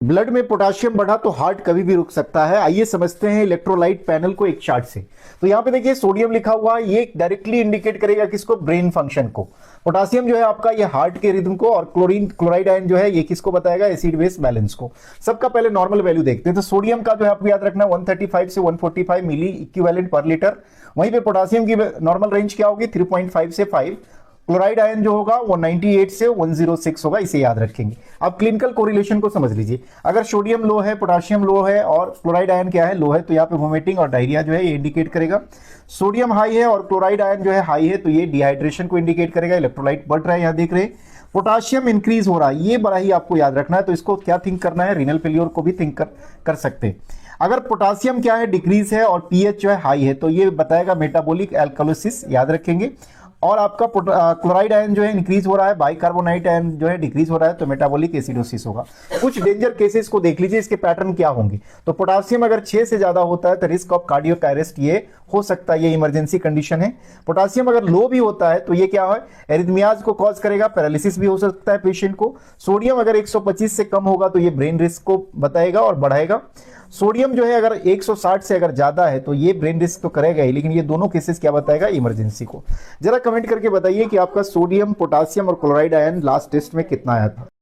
Blood में potassium बढ़ा तो हार्ट कभी भी रुक सकता है। आइए समझते हैं इलेक्ट्रोलाइट पैनल को एक चार्ट से। तो यहाँ पे देखिए सोडियम लिखा हुआ है, ये डायरेक्टली इंडिकेट करेगा किसको, ब्रेन फंक्शन को। पोटासियम जो है आपका ये हार्ट के रिदम को, और क्लोराइड आयन जो है ये किसको बताएगा, एसिड बेस बैलेंस को। सबका पहले नॉर्मल वैल्यू देखते हैं। तो सोडियम का जो है आपको याद रखना 135 से 145 मिली इक्विवेलेंट पर लीटर। वहीं पे पोटासियम की नॉर्मल रेंज क्या होगी, 3.5 से 5। क्लोराइड आयन जो होगा वो 98 से 106 होगा, इसे याद रखेंगे। अब क्लिनिकल कोरिलेशन को समझ लीजिए। अगर सोडियम लो है, पोटाशियम लो है और क्लोराइड आयन क्या है, लो है, तो यहाँ पे वोमिटिंग और डायरिया जो है ये इंडिकेट करेगा। सोडियम हाई है और क्लोराइड आयन जो है हाई है, तो ये डिहाइड्रेशन को इंडिकेट करेगा, इलेक्ट्रोलाइट बढ़ रहा है, यहाँ देख रहे हैं। पोटाशियम इंक्रीज हो रहा है, ये बड़ा ही आपको याद रखना है। तो इसको क्या थिंक करना है, रीनल फेल्योर को भी थिंक कर सकते हैं। अगर पोटासियम क्या है, डिक्रीज है और पीएच जो है हाई है, तो ये बताएगा मेटाबॉलिक एल्कलोसिस, याद रखेंगे। और आपका क्लोराइड आयन जो है इंक्रीज हो रहा है, बाइकार्बोनाइट आयन जो है डिक्रीज हो रहा है, तो मेटाबॉलिक एसिडोसिस होगा। कुछ डेंजर केसेस को देख लीजिए, इसके पैटर्न क्या होंगे। तो पोटासियम अगर 6 से ज्यादा होता है तो रिस्क ऑफ कार्डियक अरेस्ट ये हो सकता है, ये इमरजेंसी कंडीशन है। पोटासियम अगर लो भी होता है तो ये क्या है, एरिथमियाज को कॉज करेगा, पैरालिसिस भी हो सकता है पेशेंट को। सोडियम अगर 125 से कम होगा तो ये ब्रेन रिस्क को बताएगा और बढ़ाएगा। सोडियम जो है अगर 160 से अगर ज्यादा है तो ये ब्रेन रिस्क तो करेगा ही, लेकिन ये दोनों केसेस क्या बताएगा, इमरजेंसी को। जरा कमेंट करके बताइए कि आपका सोडियम, पोटासियम और क्लोराइड आयन लास्ट टेस्ट में कितना आया था।